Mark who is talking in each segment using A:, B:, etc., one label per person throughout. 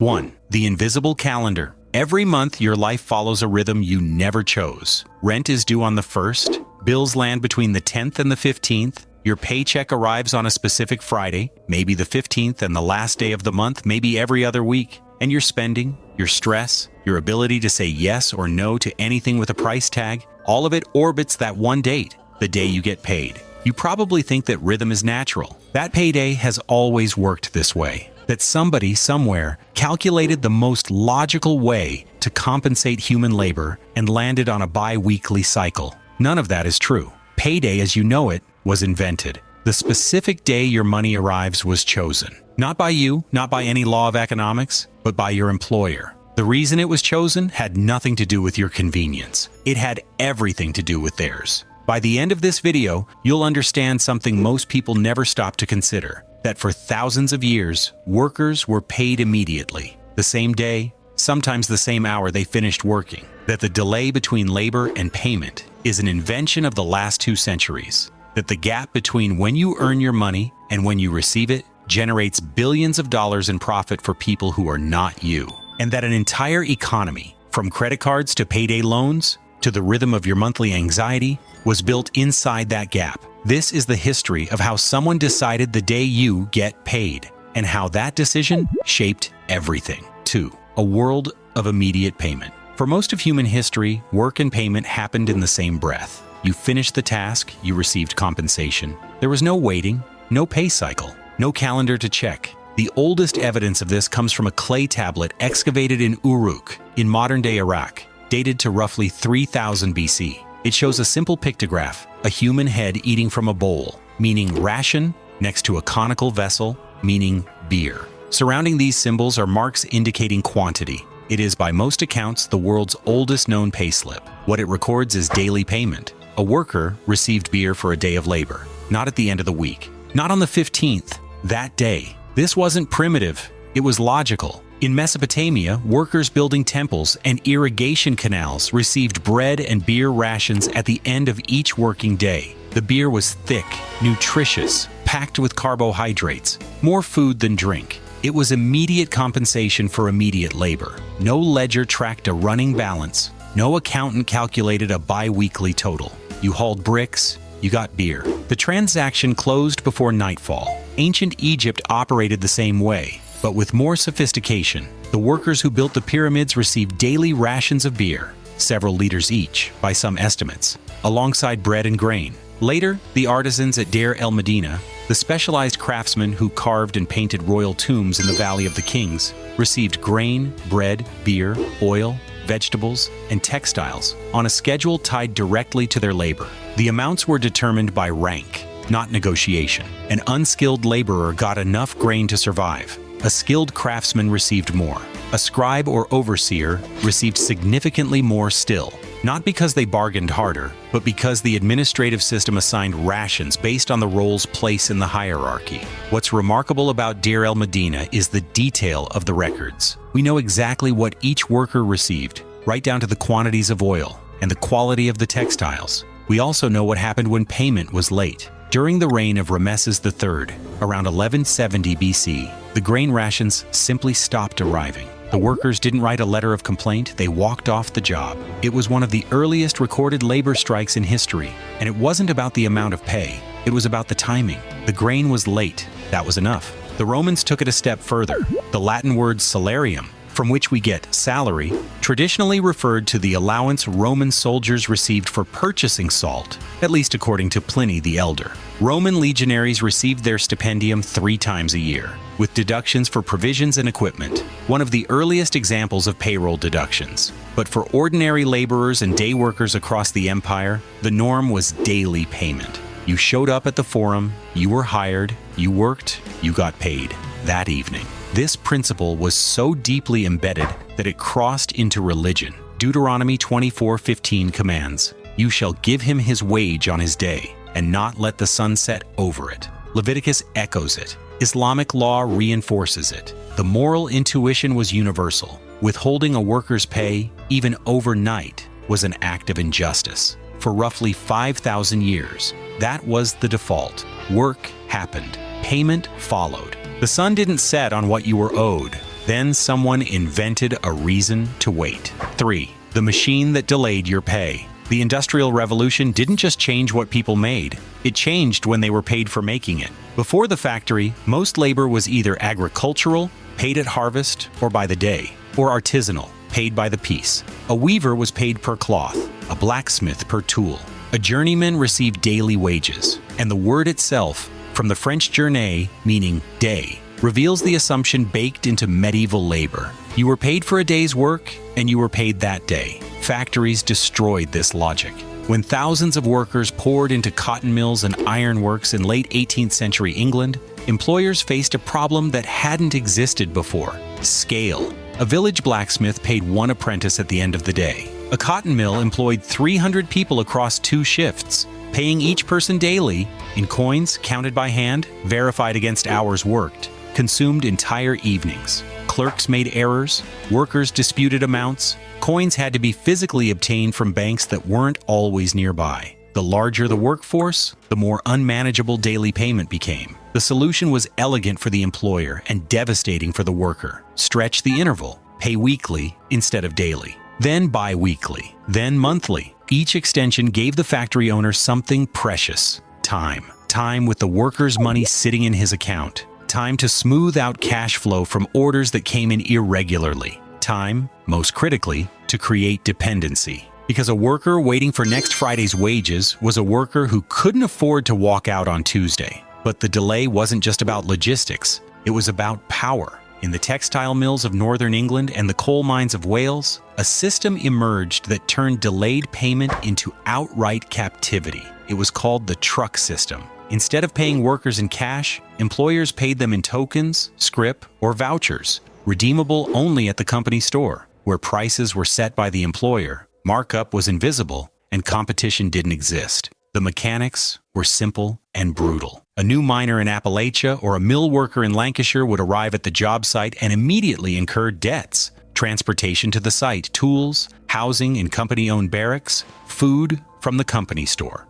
A: 1. The invisible calendar. Every month, your life follows a rhythm you never chose. Rent is due on the 1st, bills land between the 10th and the 15th, your paycheck arrives on a specific Friday, maybe the 15th and the last day of the month, maybe every other week. And your spending, your stress, your ability to say yes or no to anything with a price tag, all of it orbits that one date, the day you get paid. You probably think that rhythm is natural. That payday has always worked this way. That somebody somewhere calculated the most logical way to compensate human labor and landed on a bi-weekly cycle. None of that is true. Payday as you know it was invented. The specific day your money arrives was chosen. Not by you, not by any law of economics, but by your employer. The reason it was chosen had nothing to do with your convenience. It had everything to do with theirs. By the end of this video, you'll understand something most people never stop to consider. That for thousands of years, workers were paid immediately, the same day, sometimes the same hour they finished working. That the delay between labor and payment is an invention of the last 2 centuries. That the gap between when you earn your money and when you receive it generates billions of dollars in profit for people who are not you. And that an entire economy, from credit cards to payday loans to the rhythm of your monthly anxiety, was built inside that gap. This is the history of how someone decided the day you get paid, and how that decision shaped everything. 2. A world of immediate payment. For most of human history, work and payment happened in the same breath. You finished the task, you received compensation. There was no waiting, no pay cycle, no calendar to check. The oldest evidence of this comes from a clay tablet excavated in Uruk, in modern-day Iraq, dated to roughly 3000 BC. It shows a simple pictograph, a human head eating from a bowl, meaning ration, next to a conical vessel, meaning beer. Surrounding these symbols are marks indicating quantity. It is by most accounts the world's oldest known payslip. What it records is daily payment. A worker received beer for a day of labor, not at the end of the week, not on the 15th, that day. This wasn't primitive, it was logical. In Mesopotamia, workers building temples and irrigation canals received bread and beer rations at the end of each working day. The beer was thick, nutritious, packed with carbohydrates, more food than drink. It was immediate compensation for immediate labor. No ledger tracked a running balance. No accountant calculated a bi-weekly total. You hauled bricks, you got beer. The transaction closed before nightfall. Ancient Egypt operated the same way, but with more sophistication. The workers who built the pyramids received daily rations of beer, several liters each, by some estimates, alongside bread and grain. Later, the artisans at Deir el-Medina, the specialized craftsmen who carved and painted royal tombs in the Valley of the Kings, received grain, bread, beer, oil, vegetables, and textiles on a schedule tied directly to their labor. The amounts were determined by rank, not negotiation. An unskilled laborer got enough grain to survive. A skilled craftsman received more. A scribe or overseer received significantly more still, not because they bargained harder, but because the administrative system assigned rations based on the role's place in the hierarchy. What's remarkable about Deir el-Medina is the detail of the records. We know exactly what each worker received, right down to the quantities of oil and the quality of the textiles. We also know what happened when payment was late. During the reign of Rameses III, around 1170 BC, the grain rations simply stopped arriving. The workers didn't write a letter of complaint, they walked off the job. It was one of the earliest recorded labor strikes in history, and it wasn't about the amount of pay, it was about the timing. The grain was late, that was enough. The Romans took it a step further. The Latin word salarium, from which we get salary, traditionally referred to the allowance Roman soldiers received for purchasing salt, at least according to Pliny the Elder. Roman legionaries received their stipendium 3 times a year, with deductions for provisions and equipment, one of the earliest examples of payroll deductions. But for ordinary laborers and day workers across the empire, the norm was daily payment. You showed up at the forum, you were hired, you worked, you got paid that evening. This principle was so deeply embedded that it crossed into religion. Deuteronomy 24:15 commands, "You shall give him his wage on his day, and not let the sun set over it." Leviticus echoes it. Islamic law reinforces it. The moral intuition was universal. Withholding a worker's pay, even overnight, was an act of injustice. For roughly 5,000 years, that was the default. Work happened. Payment followed. The sun didn't set on what you were owed. Then someone invented a reason to wait. 3. The machine that delayed your pay. The Industrial Revolution didn't just change what people made, it changed when they were paid for making it. Before the factory, most labor was either agricultural, paid at harvest or by the day, or artisanal, paid by the piece. A weaver was paid per cloth, a blacksmith per tool. A journeyman received daily wages, and the word itself, from the French journée, meaning day, reveals the assumption baked into medieval labor. You were paid for a day's work, and you were paid that day. Factories destroyed this logic. When thousands of workers poured into cotton mills and ironworks in late 18th century England, employers faced a problem that hadn't existed before: scale. A village blacksmith paid one apprentice at the end of the day. A cotton mill employed 300 people across 2 shifts, paying each person daily, in coins counted by hand, verified against hours worked, consumed entire evenings. Clerks made errors, workers disputed amounts, coins had to be physically obtained from banks that weren't always nearby. The larger the workforce, the more unmanageable daily payment became. The solution was elegant for the employer and devastating for the worker. Stretch the interval, pay weekly instead of daily, then bi-weekly, then monthly. Each extension gave the factory owner something precious: time. Time with the worker's money sitting in his account. Time to smooth out cash flow from orders that came in irregularly. Time, most critically, to create dependency. Because a worker waiting for next Friday's wages was a worker who couldn't afford to walk out on Tuesday. But the delay wasn't just about logistics, it was about power. In the textile mills of northern England and the coal mines of Wales, a system emerged that turned delayed payment into outright captivity. It was called the truck system. Instead of paying workers in cash, employers paid them in tokens, scrip, or vouchers, redeemable only at the company store, where prices were set by the employer, markup was invisible, and competition didn't exist. The mechanics were simple and brutal. A new miner in Appalachia or a mill worker in Lancashire would arrive at the job site and immediately incur debts: transportation to the site, tools, housing in company-owned barracks, food from the company store,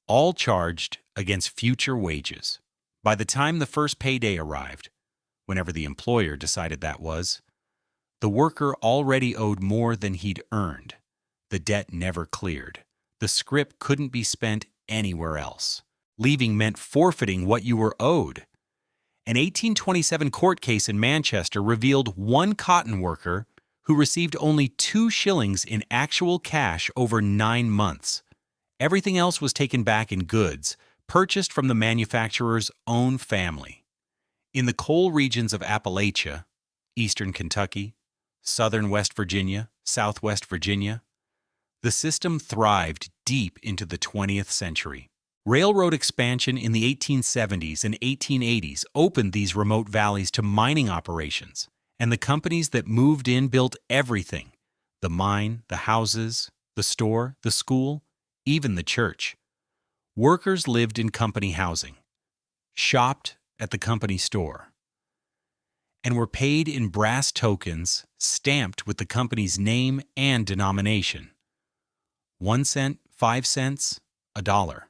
A: all charged against future wages. By the time the first payday arrived, whenever the employer decided that was, the worker already owed more than he'd earned. The debt never cleared. The scrip couldn't be spent anywhere else. Leaving meant forfeiting what you were owed. An 1827 court case in Manchester revealed one cotton worker who received only 2 shillings in actual cash over 9 months. Everything else was taken back in goods, purchased from the manufacturer's own family. In the coal regions of Appalachia, eastern Kentucky, southern West Virginia, southwest Virginia, the system thrived deep into the 20th century. Railroad expansion in the 1870s and 1880s opened these remote valleys to mining operations, and the companies that moved in built everything: the mine, the houses, the store, the school, even the church. Workers lived in company housing, shopped at the company store, and were paid in brass tokens stamped with the company's name and denomination: 1 cent, 5 cents, $1.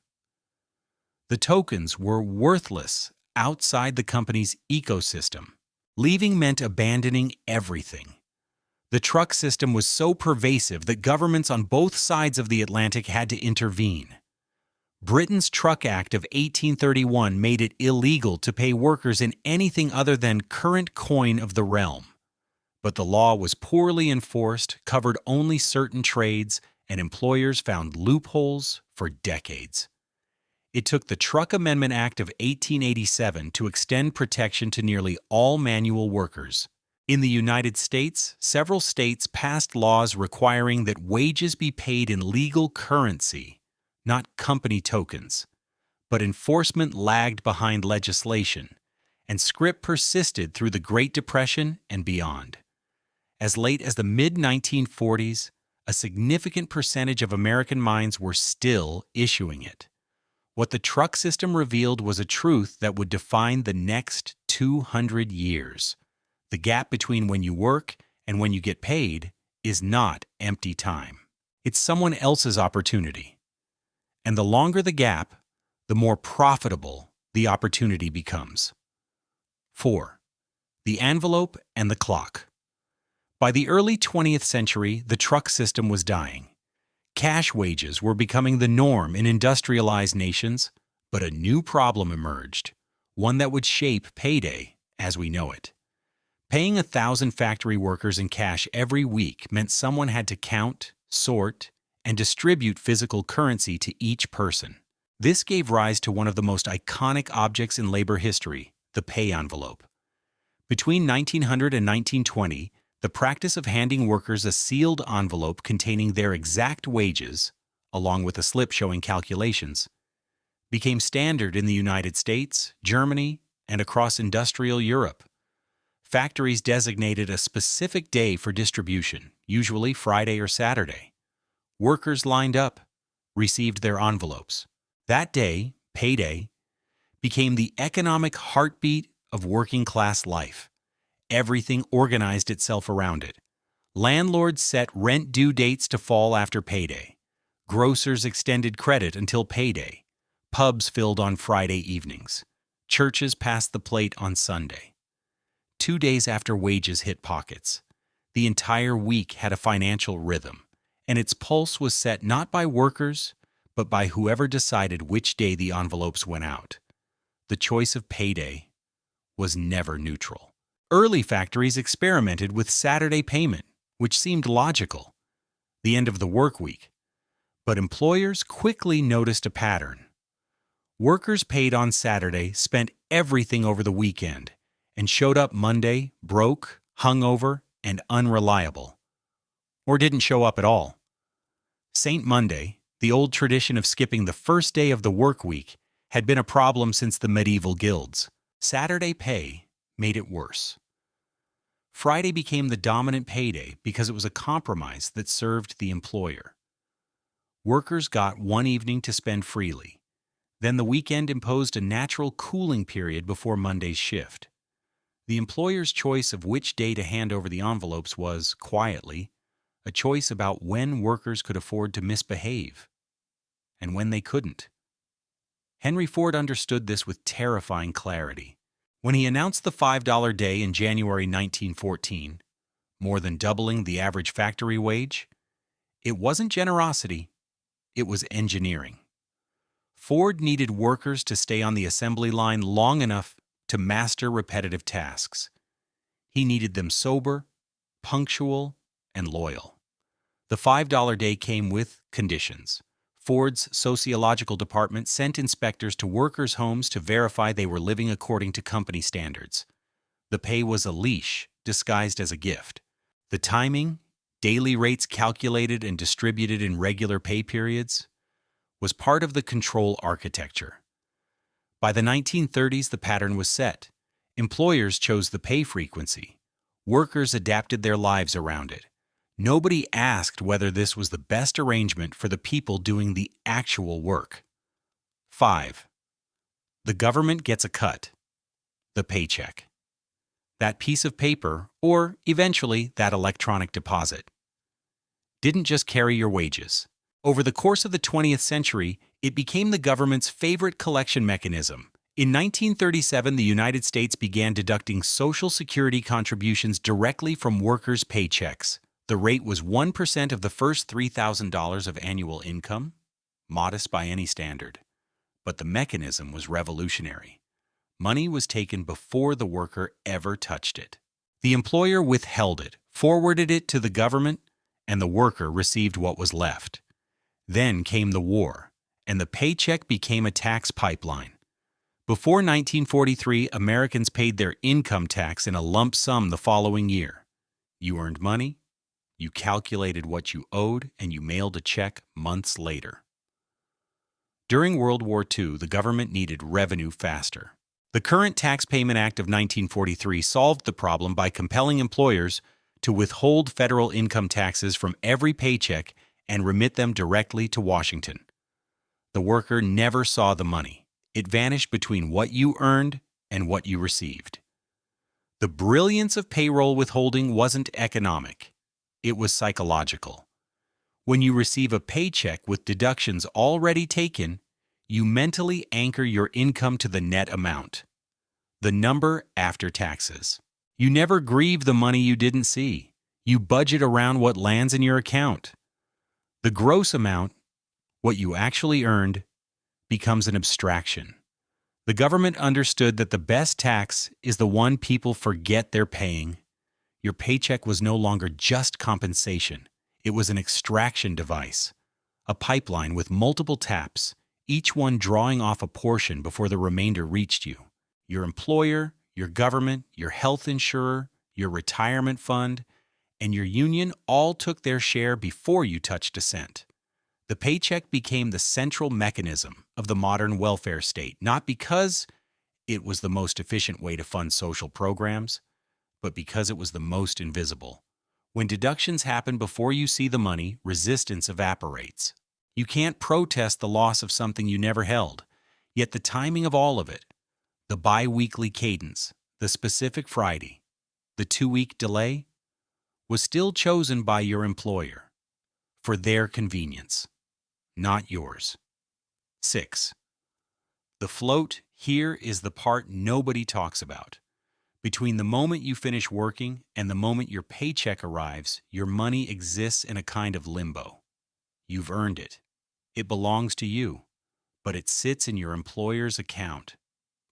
A: The tokens were worthless outside the company's ecosystem. Leaving meant abandoning everything. The truck system was so pervasive that governments on both sides of the Atlantic had to intervene. Britain's Truck Act of 1831 made it illegal to pay workers in anything other than current coin of the realm. But the law was poorly enforced, covered only certain trades, and employers found loopholes for decades. It took the Truck Amendment Act of 1887 to extend protection to nearly all manual workers. In the United States, several states passed laws requiring that wages be paid in legal currency, not company tokens. But enforcement lagged behind legislation, and scrip persisted through the Great Depression and beyond. As late as the mid-1940s, a significant percentage of American mines were still issuing it. What the truck system revealed was a truth that would define the next 200 years. The gap between when you work and when you get paid is not empty time. It's someone else's opportunity. And the longer the gap, the more profitable the opportunity becomes. 4. The envelope and the clock. By the early 20th century, the truck system was dying. Cash wages were becoming the norm in industrialized nations, but a new problem emerged, one that would shape payday as we know it. Paying 1,000 factory workers in cash every week meant someone had to count, sort, and distribute physical currency to each person. This gave rise to one of the most iconic objects in labor history, the pay envelope. Between 1900 and 1920, the practice of handing workers a sealed envelope containing their exact wages, along with a slip showing calculations, became standard in the United States, Germany, and across industrial Europe. Factories designated a specific day for distribution, usually Friday or Saturday. Workers lined up, received their envelopes. That day, payday, became the economic heartbeat of working-class life. Everything organized itself around it. Landlords set rent due dates to fall after payday. Grocers extended credit until payday. Pubs filled on Friday evenings. Churches passed the plate on Sunday. 2 days after wages hit pockets, the entire week had a financial rhythm, and its pulse was set not by workers, but by whoever decided which day the envelopes went out. The choice of payday was never neutral. Early factories experimented with Saturday payment, which seemed logical, the end of the work week. But employers quickly noticed a pattern. Workers paid on Saturday spent everything over the weekend and showed up Monday broke, hungover, and unreliable. Or didn't show up at all. St. Monday, the old tradition of skipping the first day of the work week, had been a problem since the medieval guilds. Saturday pay made it worse. Friday became the dominant payday because it was a compromise that served the employer. Workers got one evening to spend freely. Then the weekend imposed a natural cooling period before Monday's shift. The employer's choice of which day to hand over the envelopes was, quietly, a choice about when workers could afford to misbehave and when they couldn't. Henry Ford understood this with terrifying clarity. When he announced the $5 day in January 1914, more than doubling the average factory wage, it wasn't generosity, it was engineering. Ford needed workers to stay on the assembly line long enough to master repetitive tasks. He needed them sober, punctual, and loyal. The $5 day came with conditions. Ford's sociological department sent inspectors to workers' homes to verify they were living according to company standards. The pay was a leash disguised as a gift. The timing, daily rates calculated and distributed in regular pay periods, was part of the control architecture. By the 1930s, the pattern was set. Employers chose the pay frequency. Workers adapted their lives around it. Nobody asked whether this was the best arrangement for the people doing the actual work. 5. The government gets a cut. The paycheck. That piece of paper, or eventually that electronic deposit, didn't just carry your wages. Over the course of the 20th century, it became the government's favorite collection mechanism. In 1937, the United States began deducting Social Security contributions directly from workers' paychecks. The rate was 1% of the first $3,000 of annual income, modest by any standard. But the mechanism was revolutionary. Money was taken before the worker ever touched it. The employer withheld it, forwarded it to the government, and the worker received what was left. Then came the war, and the paycheck became a tax pipeline. Before 1943, Americans paid their income tax in a lump sum the following year. You earned money, you calculated what you owed, and you mailed a check months later. During World War II, the government needed revenue faster. The current Tax Payment Act of 1943 solved the problem by compelling employers to withhold federal income taxes from every paycheck and remit them directly to Washington. The worker never saw the money. It vanished between what you earned and what you received. The brilliance of payroll withholding wasn't economic. It was psychological. When you receive a paycheck with deductions already taken, you mentally anchor your income to the net amount, the number after taxes. You never grieve the money you didn't see. You budget around what lands in your account. The gross amount, what you actually earned, becomes an abstraction. The government understood that the best tax is the one people forget they're paying. Your paycheck was no longer just compensation. It was an extraction device, a pipeline with multiple taps, each one drawing off a portion before the remainder reached you. Your employer, your government, your health insurer, your retirement fund, and your union all took their share before you touched a cent. The paycheck became the central mechanism of the modern welfare state, not because it was the most efficient way to fund social programs, but because it was the most invisible. When deductions happen before you see the money, resistance evaporates. You can't protest the loss of something you never held, yet the timing of all of it, the bi-weekly cadence, the specific Friday, the 2-week delay, was still chosen by your employer for their convenience, not yours. 6. The float here is the part nobody talks about. Between the moment you finish working and the moment your paycheck arrives, your money exists in a kind of limbo. You've earned it. It belongs to you, but it sits in your employer's account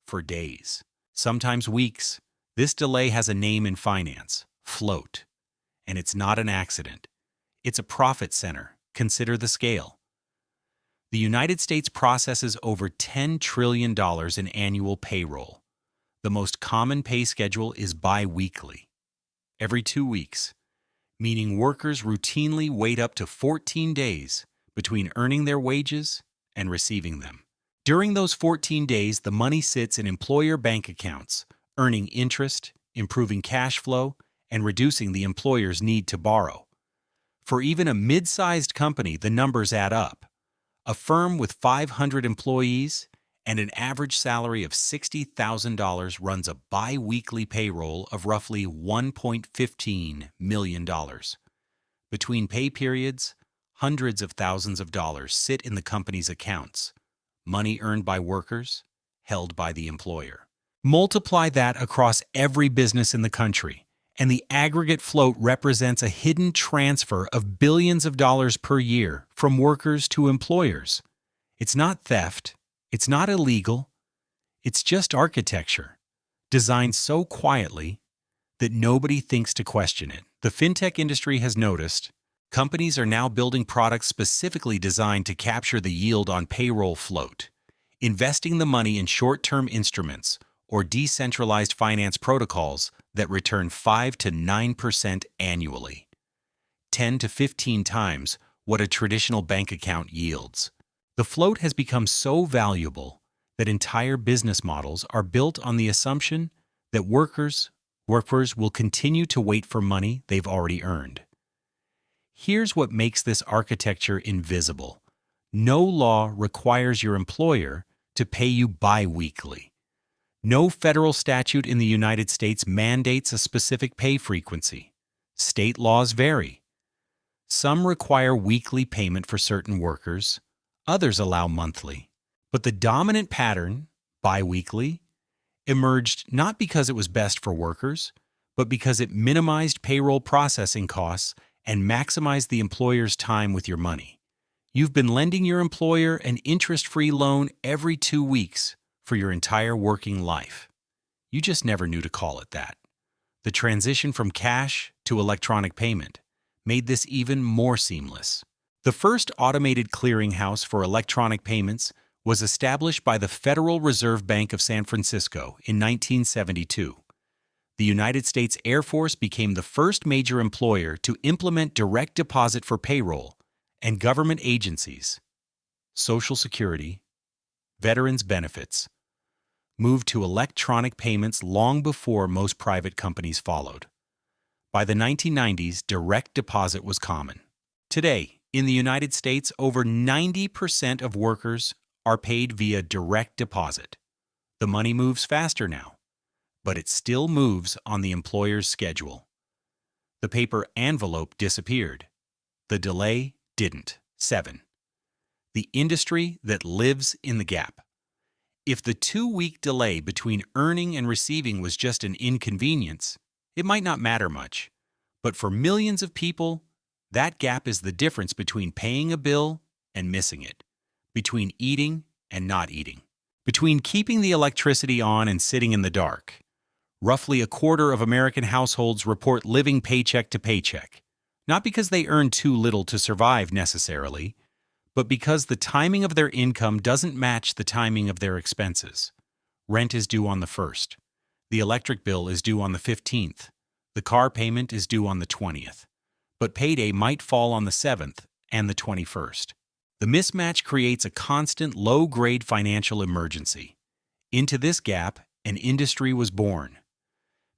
A: for days, sometimes weeks. This delay has a name in finance, float, and it's not an accident. It's a profit center. Consider the scale. The United States processes over $10 trillion in annual payroll. The most common pay schedule is bi-weekly, every 2 weeks, meaning workers routinely wait up to 14 days between earning their wages and receiving them. During those 14 days, the money sits in employer bank accounts, earning interest, improving cash flow, and reducing the employer's need to borrow. For even a mid-sized company, the numbers add up. A firm with 500 employees and an average salary of $60,000 runs a bi-weekly payroll of roughly $1.15 million. Between pay periods, hundreds of thousands of dollars sit in the company's accounts, money earned by workers, held by the employer. Multiply that across every business in the country, and the aggregate float represents a hidden transfer of billions of dollars per year from workers to employers. It's not theft. It's not illegal. It's just architecture, designed so quietly that nobody thinks to question it. The fintech industry has noticed companies are now building products specifically designed to capture the yield on payroll float, investing the money in short-term instruments or decentralized finance protocols that return 5 to 9% annually, 10 to 15 times what a traditional bank account yields. The float has become so valuable that entire business models are built on the assumption that workers will continue to wait for money they've already earned. Here's what makes this architecture invisible. No law requires your employer to pay you bi-weekly. No federal statute in the United States mandates a specific pay frequency. State laws vary. Some require weekly payment for certain workers, others allow monthly. But the dominant pattern, bi-weekly, emerged not because it was best for workers, but because it minimized payroll processing costs and maximized the employer's time with your money. You've been lending your employer an interest-free loan every 2 weeks for your entire working life. You just never knew to call it that. The transition from cash to electronic payment made this even more seamless. The first automated clearinghouse for electronic payments was established by the Federal Reserve Bank of San Francisco in 1972. The United States Air Force became the first major employer to implement direct deposit for payroll, and government agencies, Social Security, Veterans Benefits, moved to electronic payments long before most private companies followed. By the 1990s, direct deposit was common. Today, in the United States, over 90% of workers are paid via direct deposit. The money moves faster now, but it still moves on the employer's schedule. The paper envelope disappeared. The delay didn't. 7. The industry that lives in the gap. If the 2-week delay between earning and receiving was just an inconvenience, it might not matter much. But for millions of people, that gap is the difference between paying a bill and missing it, between eating and not eating, between keeping the electricity on and sitting in the dark. Roughly a quarter of American households report living paycheck to paycheck, not because they earn too little to survive necessarily, but because the timing of their income doesn't match the timing of their expenses. Rent is due on the 1st. The electric bill is due on the 15th. The car payment is due on the 20th. But payday might fall on the 7th and the 21st. The mismatch creates a constant low-grade financial emergency. Into this gap, an industry was born.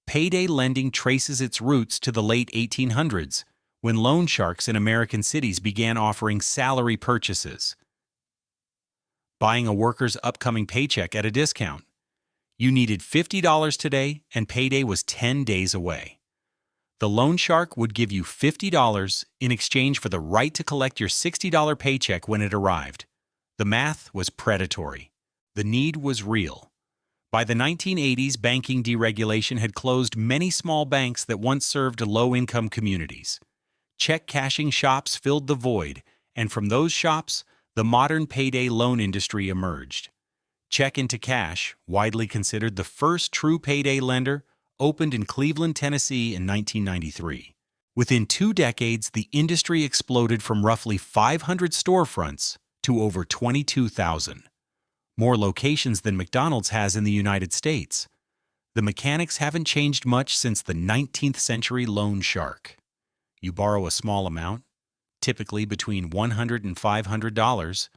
A: Payday lending traces its roots to the late 1800s, when loan sharks in American cities began offering salary purchases, buying a worker's upcoming paycheck at a discount. You needed $50 today, and payday was 10 days away. The loan shark would give you $50 in exchange for the right to collect your $60 paycheck when it arrived. The math was predatory. The need was real. By the 1980s, banking deregulation had closed many small banks that once served low-income communities. Check cashing shops filled the void, and from those shops, the modern payday loan industry emerged. Check into Cash, widely considered the first true payday lender, opened in Cleveland, Tennessee in 1993. Within 2 decades, the industry exploded from roughly 500 storefronts to over 22,000. More locations than McDonald's has in the United States. The mechanics haven't changed much since the 19th century loan shark. You borrow a small amount, typically between $100 and $500,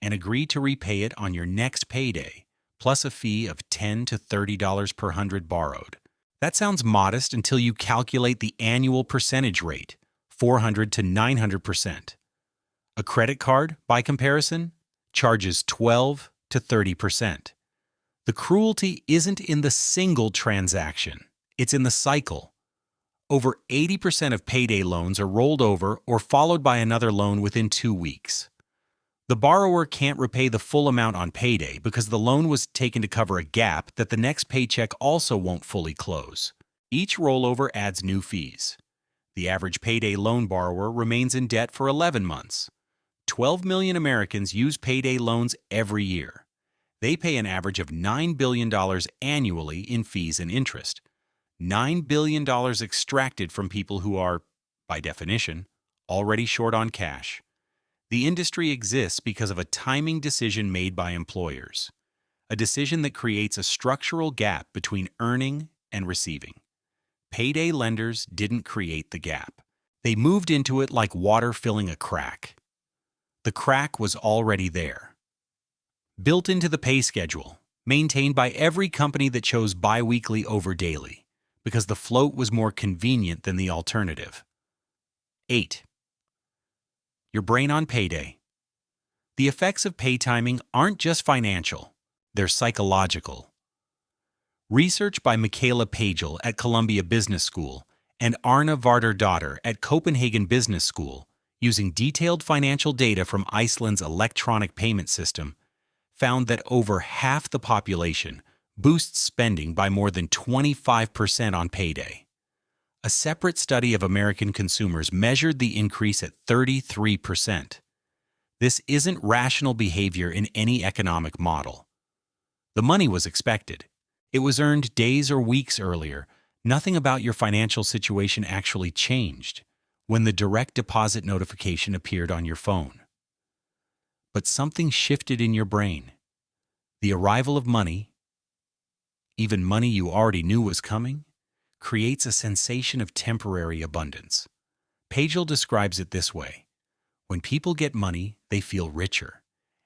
A: and agree to repay it on your next payday, plus a fee of $10 to $30 per hundred borrowed. That sounds modest until you calculate the annual percentage rate, 400 to 900%. A credit card, by comparison, charges 12 to 30%. The cruelty isn't in the single transaction, it's in the cycle. Over 80% of payday loans are rolled over or followed by another loan within 2 weeks. The borrower can't repay the full amount on payday because the loan was taken to cover a gap that the next paycheck also won't fully close. Each rollover adds new fees. The average payday loan borrower remains in debt for 11 months. 12 million Americans use payday loans every year. They pay an average of $9 billion annually in fees and interest. $9 billion extracted from people who are, by definition, already short on cash. The industry exists because of a timing decision made by employers, a decision that creates a structural gap between earning and receiving. Payday lenders didn't create the gap. They moved into it like water filling a crack. The crack was already there. Built into the pay schedule, maintained by every company that chose biweekly over daily, because the float was more convenient than the alternative. 8. Your brain on payday. The effects of pay timing aren't just financial, they're psychological. Research by Michaela Pagel at Columbia Business School and Arna Vardar-Daughter at Copenhagen Business School, using detailed financial data from Iceland's electronic payment system, found that over half the population boosts spending by more than 25% on payday. A separate study of American consumers measured the increase at 33%. This isn't rational behavior in any economic model. The money was expected. It was earned days or weeks earlier. Nothing about your financial situation actually changed when the direct deposit notification appeared on your phone. But something shifted in your brain. The arrival of money, even money you already knew was coming, creates a sensation of temporary abundance. Pagel describes it this way. When people get money, they feel richer,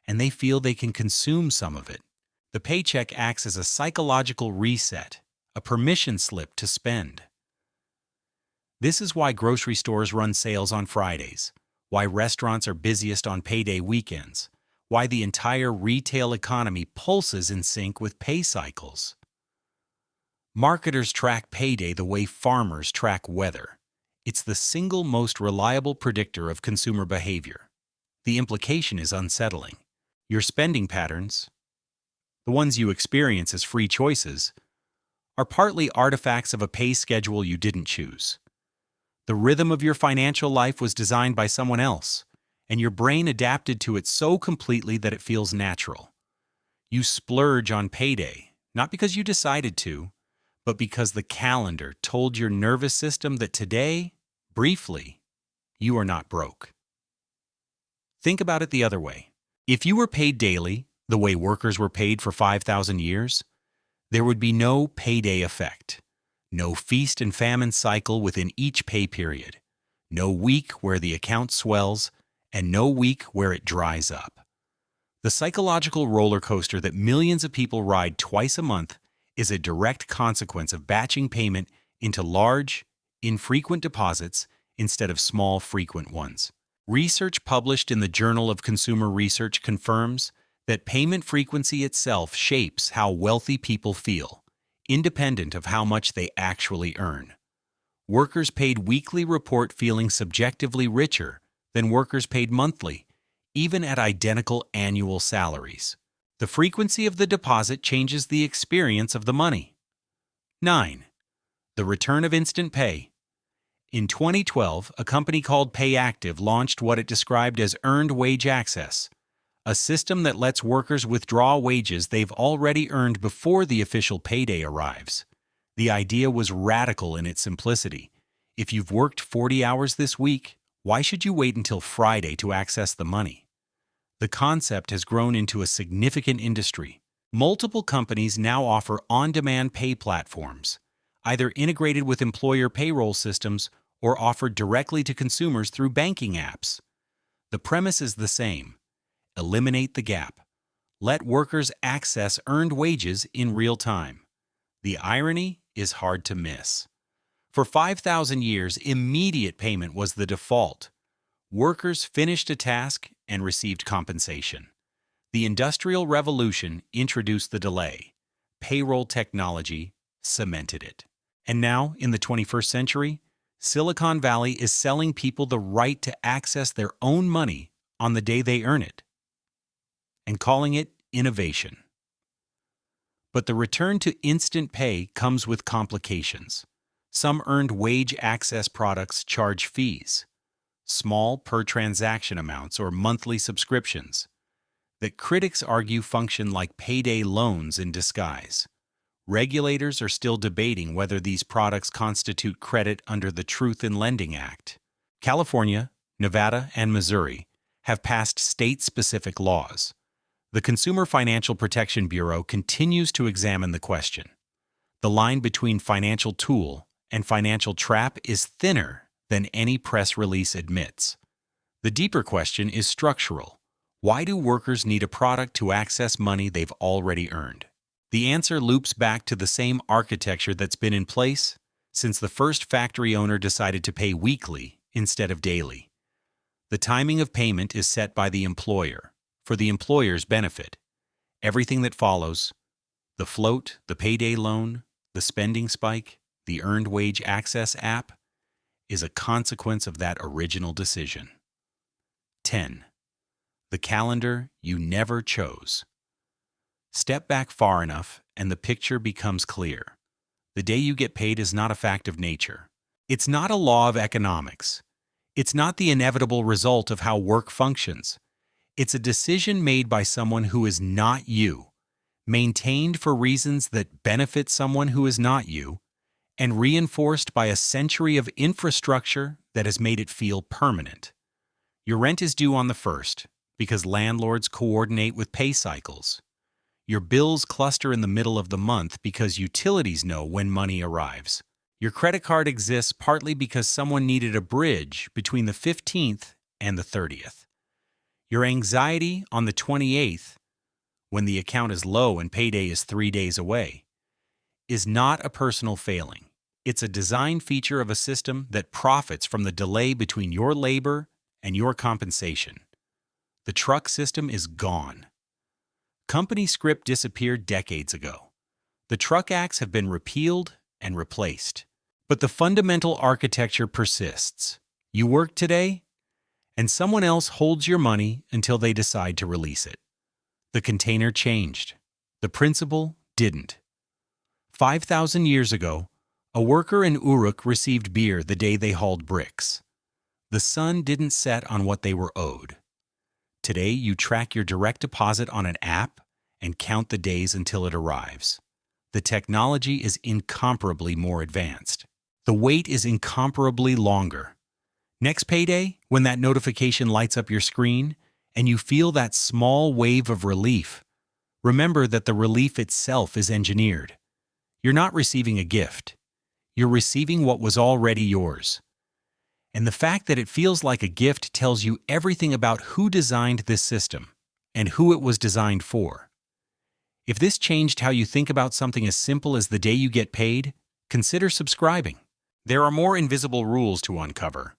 A: and they feel they can consume some of it. The paycheck acts as a psychological reset, a permission slip to spend. This is why grocery stores run sales on Fridays, why restaurants are busiest on payday weekends, why the entire retail economy pulses in sync with pay cycles. Marketers track payday the way farmers track weather. It's the single most reliable predictor of consumer behavior. The implication is unsettling. Your spending patterns, the ones you experience as free choices, are partly artifacts of a pay schedule you didn't choose. The rhythm of your financial life was designed by someone else, and your brain adapted to it so completely that it feels natural. You splurge on payday, not because you decided to, but because the calendar told your nervous system that today, briefly, you are not broke. Think about it the other way. If you were paid daily, the way workers were paid for 5,000 years, there would be no payday effect, no feast and famine cycle within each pay period, no week where the account swells, and no week where it dries up. The psychological roller coaster that millions of people ride twice a month is a direct consequence of batching payment into large, infrequent deposits instead of small, frequent ones. Research published in the Journal of Consumer Research confirms that payment frequency itself shapes how wealthy people feel, independent of how much they actually earn. Workers paid weekly report feeling subjectively richer than workers paid monthly, even at identical annual salaries. The frequency of the deposit changes the experience of the money. 9. The return of instant pay. In 2012, a company called PayActive launched what it described as earned wage access, a system that lets workers withdraw wages they've already earned before the official payday arrives. The idea was radical in its simplicity. If you've worked 40 hours this week, why should you wait until Friday to access the money? The concept has grown into a significant industry. Multiple companies now offer on-demand pay platforms, either integrated with employer payroll systems or offered directly to consumers through banking apps. The premise is the same. Eliminate the gap. Let workers access earned wages in real time. The irony is hard to miss. For 5,000 years, immediate payment was the default. Workers finished a task and received compensation. The Industrial Revolution introduced the delay. Payroll technology cemented it. And now, in the 21st century, Silicon Valley is selling people the right to access their own money on the day they earn it, and calling it innovation. But the return to instant pay comes with complications. Some earned wage access products charge fees, small per-transaction amounts or monthly subscriptions, that critics argue function like payday loans in disguise. Regulators are still debating whether these products constitute credit under the Truth in Lending Act. California, Nevada, and Missouri have passed state-specific laws. The Consumer Financial Protection Bureau continues to examine the question. The line between financial tool and financial trap is thinner than any press release admits. The deeper question is structural. Why do workers need a product to access money they've already earned? The answer loops back to the same architecture that's been in place since the first factory owner decided to pay weekly instead of daily. The timing of payment is set by the employer, for the employer's benefit. Everything that follows, the float, the payday loan, the spending spike, the earned wage access app, is a consequence of that original decision. 10. The calendar you never chose. Step back far enough and the picture becomes clear. The day you get paid is not a fact of nature. It's not a law of economics. It's not the inevitable result of how work functions. It's a decision made by someone who is not you, maintained for reasons that benefit someone who is not you, and reinforced by a century of infrastructure that has made it feel permanent. Your rent is due on the 1st because landlords coordinate with pay cycles. Your bills cluster in the middle of the month because utilities know when money arrives. Your credit card exists partly because someone needed a bridge between the 15th and the 30th. Your anxiety on the 28th, when the account is low and payday is 3 days away, is not a personal failing. It's a design feature of a system that profits from the delay between your labor and your compensation. The truck system is gone. Company script disappeared decades ago. The truck acts have been repealed and replaced. But the fundamental architecture persists. You work today, and someone else holds your money until they decide to release it. The container changed. The principle didn't. 5,000 years ago, a worker in Uruk received beer the day they hauled bricks. The sun didn't set on what they were owed. Today, you track your direct deposit on an app and count the days until it arrives. The technology is incomparably more advanced. The wait is incomparably longer. Next payday, when that notification lights up your screen and you feel that small wave of relief, remember that the relief itself is engineered. You're not receiving a gift. You're receiving what was already yours. And the fact that it feels like a gift tells you everything about who designed this system and who it was designed for. If this changed how you think about something as simple as the day you get paid, consider subscribing. There are more invisible rules to uncover,